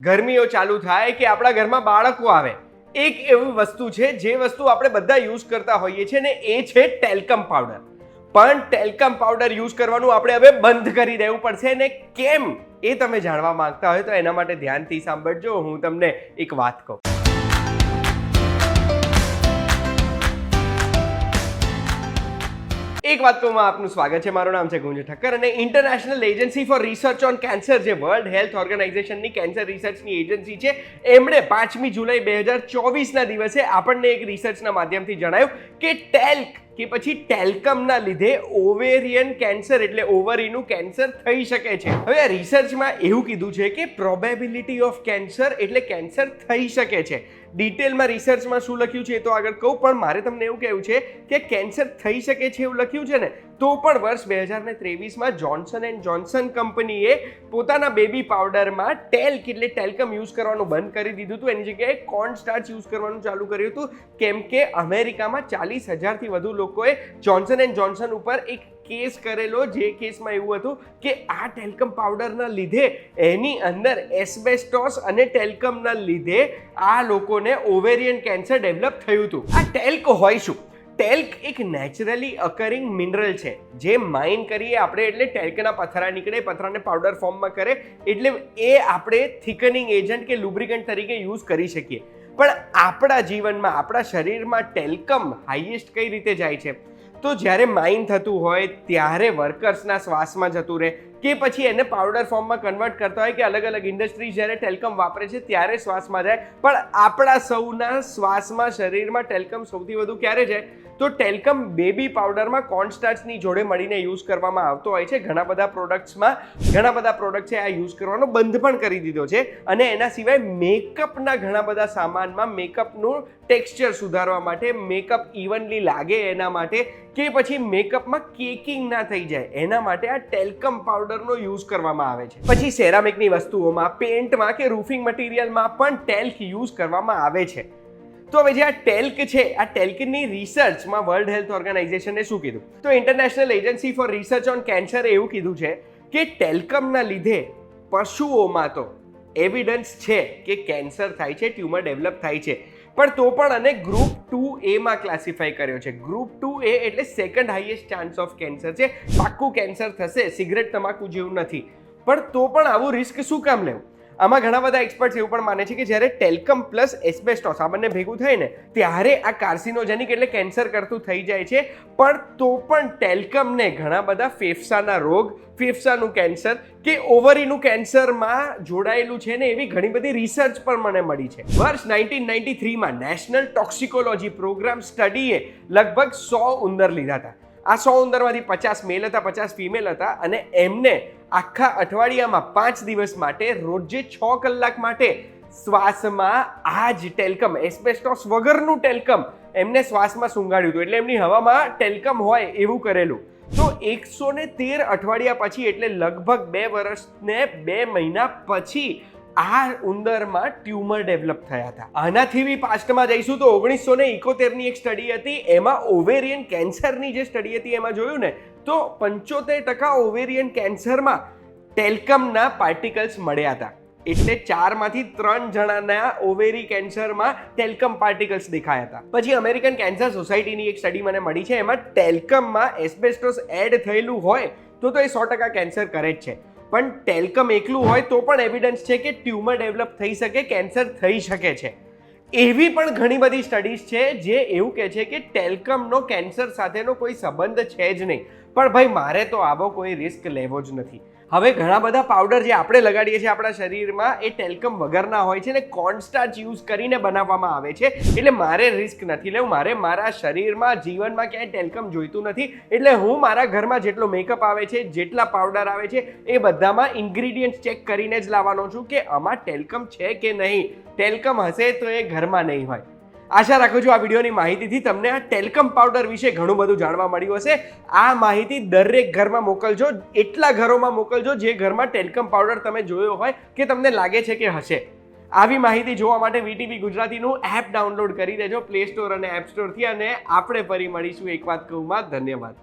ગરમીઓ ચાલુ થાય કે આપણા ઘરમાં બાળકો આવે, એક એવી વસ્તુ છે જે વસ્તુ આપણે બધા યુઝ કરતા હોઈએ છીએ ને એ છે ટેલ્કમ પાવડર. પણ ટેલ્કમ પાવડર યુઝ કરવાનું આપણે હવે બંધ કરી દેવું પડશે ને કેમ એ તમે જાણવા માંગતા હોય તો એના માટે ધ્યાનથી સાંભળજો. હું તમને એક વાત કહું. એક વાત કહું, આપનું સ્વાગત છે. મારું નામ છે ગુંજ ઠક્કર અને international agency four research on cancer, જે વર્લ્ડ હેલ્થ ઓર્ગેનાઇઝેશનની કેન્સર રિસર્ચની એજન્સી છે, એમણે 5મી જુલાઈ 2024ના દિવસે આપણને એક રિસર્ચના માધ્યમથી જણાવ્યું કે ટેલ્ક કે પછી ટેલ્કમના લીધે ઓવેરિયન કેન્સર એટલે ઓવરીનું કેન્સર થઈ શકે છે. હવે આ રિસર્ચમાં એવું કીધું છે કે પ્રોબેબિલિટી ઓફ કેન્સર એટલે કેન્સર થઈ શકે છે. ડિટેલમાં રિસર્ચમાં શું લખ્યું છે એ તો આગળ કહું, પણ મારે તમને એવું કહેવું છે કે કેન્સર થઈ શકે છે એવું લખ્યું છે ને, તો પણ વર્ષ 2023માં જોન્સન એન્ડ જોન્સન કંપનીએ પોતાના બેબી પાવડરમાં ટેલ્ક એટલે ટેલ્કમ યુઝ કરવાનું બંધ કરી દીધું હતું. એની જગ્યાએ કોર્ન સ્ટાર્ચ યુઝ કરવાનું ચાલુ કર્યું હતું, કેમ કે અમેરિકામાં 40,000થી વધુ લોકોએ જોન્સન એન્ડ જોન્સન ઉપર એક કેસ કરેલો, જે કેસમાં એવું હતું કે આ ટેલ્કમ પાવડરના લીધે એની અંદર એસ્બેસ્ટોસ અને ટેલ્કમના લીધે આ લોકોને ઓવેરિયન કેન્સર ડેવલપ થયું હતું. આ ટેલ્ક હોય શું? ટેલ્ક એક નેચરલી અકરિંગ મિનરલ છે, જે માઇન કરીએ આપણે એટલે ટેલ્કના પથરા નીકળે, પથરાને પાવડર ફોર્મમાં કરે એટલે એ આપણે થિકનિંગ એજન્ટ કે લુબ્રિકન્ટ તરીકે યુઝ કરી શકીએ. પણ આપણા જીવનમાં, આપણા શરીરમાં ટેલ્કમ હાઈએસ્ટ કઈ રીતે જાય છે? તો જ્યારે માઇન થતું હોય ત્યારે વર્કર્સના શ્વાસમાં જતું રહે, કે પછી એને પાવડર ફોર્મમાં કન્વર્ટ કરતા હોય કે અલગ અલગ ઇન્ડસ્ટ્રીઝ જ્યારે ટેલ્કમ વાપરે છે ત્યારે શ્વાસમાં જાય. પણ આપણા સૌના શ્વાસમાં, શરીરમાં ટેલ્કમ સૌથી વધુ ક્યારે જાય? તો ટેલ્કમ બેબી પાવડરમાં કોર્નસ્ટાર્ચની જોડે મળીને યુઝ કરવામાં આવતો હોય છે. ઘણા બધા પ્રોડક્ટ છે આ યુઝ કરવાનો બંધ પણ કરી દીધો છે. અને એના સિવાય મેકઅપના ઘણા બધા સામાનમાં મેકઅપનું ટેક્સચર સુધારવા માટે, મેકઅપ ઇવનલી લાગે એના માટે, કે પછી મેકઅપમાં કેકિંગ ના થઈ જાય એના માટે આ ટેલ્કમ પાવડરનો યુઝ કરવામાં આવે છે. પછી સેરામિકની વસ્તુઓમાં, પેન્ટમાં કે રૂફિંગ મટીરિયલમાં પણ ટેલ્ક યુઝ કરવામાં આવે છે. તો હવે જે આ ટેલ્ક છે, આ ટેલ્કની રિસર્ચમાં વર્લ્ડ હેલ્થ ઓર્ગેનાઇઝેશને શું કીધું? તો international agency four research on cancer એવું કીધું છે કે ટેલ્કમના લીધે પશુઓમાં તો એવિડન્સ છે કે કેન્સર થાય છે, ટ્યુમર ડેવલપ થાય છે, પણ તો પણ આને ગ્રુપ 2A ક્લાસિફાઈ કર્યો છે. ગ્રુપ 2A એટલે second highest chance of cancer છે. પાક્કું કેન્સર થશે, સિગરેટ તમાકુ જેવું નથી. પણ તો પણ આવું રિસ્ક શું કામ લેવું? આમાં ઘણા બધા એક્સપર્ટ્સ એવું પણ માને છે કે જ્યારે ટેલ્કમ પ્લસ એસ્બેસ્ટોસ આ બંને ભેગું થાય ને ત્યારે આ કાર્સિનોજેનિક એટલે કેન્સર કરતું થઈ જાય છે. પણ તો પણ ટેલ્કમને ઘણા બધા ફેફસાના રોગ, ફેફસાનું કેન્સર કે ઓવરીનું કેન્સરમાં જોડાયેલું છે ને એવી ઘણી બધી રિસર્ચ પણ મને મળી છે. વર્ષ 1993માં નેશનલ ટોક્સિકોલોજી પ્રોગ્રામ સ્ટડીએ લગભગ 100 ઉંદર લીધા હતા. આ 100 ઉંદરમાંથી 50 મેલ હતા, 50 ફિમેલ હતા, અને એમને આખા અઠવાડિયામાં 5 દિવસ માટે રોજે 6 કલાક માટે શ્વાસમાં આ જ ટેલ્કમ, એસ્બેસ્ટોસ વગરનું ટેલ્કમ એમને શ્વાસમાં સૂંઘાડ્યું હતું. એટલે એમની હવામાં ટેલ્કમ હોય એવું કરેલું. તો 113 અઠવાડિયા પછી એટલે લગભગ 2 વર્ષ ને 2 મહિના પછી આ ઉંદરમાં ટ્યુમર ડેવલપ થયા હતા. આનાથી બી પાસ્ટમાં જઈશું તો 1971ની એક સ્ટડી હતી, એમાં ઓવેરિયન કેન્સરની જે સ્ટડી હતી એમાં જોયું ને તો 75% ઓવેરિયન કેન્સરમાં ટેલ્કમના પાર્ટિકલ્સ મળ્યા હતા. એટલે 4માંથી 3 જણાના ઓવેરી કેન્સરમાં ટેલ્કમ પાર્ટિકલ્સ દેખાયા હતા. પછી અમેરિકન કેન્સર સોસાયટીની એક સ્ટડી મને મળી છે, એમાં ટેલ્કમમાં એસ્બેસ્ટોસ એડ થયેલું હોય તો એ 100% કેન્સર કરે જ છે. પણ ટેલ્કમ એકલું હોય તો પણ એવિડન્સ છે કે ટ્યુમર ડેવલપ થઈ શકે, કેન્સર થઈ શકે છે. એવી પણ ઘણી બધી સ્ટડીઝ છે જે એવું કહે છે કે ટેલ્કમનો કેન્સર સાથેનો કોઈ સંબંધ છે જ નહીં. પણ ભાઈ, મારે તો આવો કોઈ રિસ્ક લેવો જ નથી. હવે ઘણા બધા પાવડર જે આપણે લગાડીએ છીએ આપણા શરીરમાં એ ટેલ્કમ વગરના હોય છે ને કોર્નસ્ટાર્ચ યુઝ કરીને બનાવવામાં આવે છે. એટલે મારે રિસ્ક નથી લેવું. મારે મારા શરીરમાં, જીવનમાં ક્યાંય ટેલ્કમ જોઈતું નથી. એટલે હું મારા ઘરમાં જેટલો મેકઅપ આવે છે, જેટલા પાવડર આવે છે, એ બધામાં ઇન્ગ્રીડિયન્ટ ચેક કરીને જ લાવવાનો છું કે આમાં ટેલ્કમ છે કે નહીં. ટેલ્કમ હશે તો એ ઘરમાં નહીં હોય. આશા રાખું છું આ વિડીયોની માહિતીથી તમને આ ટેલ્કમ પાવડર વિશે ઘણું બધું જાણવા મળ્યું હશે. આ માહિતી દરેક ઘરમાં મોકલજો, એટલા ઘરોમાં મોકલજો જે ઘરમાં ટેલ્કમ પાવડર તમે જોયો હોય કે તમને લાગે છે કે હશે. આવી માહિતી જોવા માટે વીટીવી ગુજરાતીનું એપ ડાઉનલોડ કરી દેજો પ્લે સ્ટોર અને એપ સ્ટોરથી. અને આપણે ફરી મળીશું એક વાત કહુંમાં. ધન્યવાદ.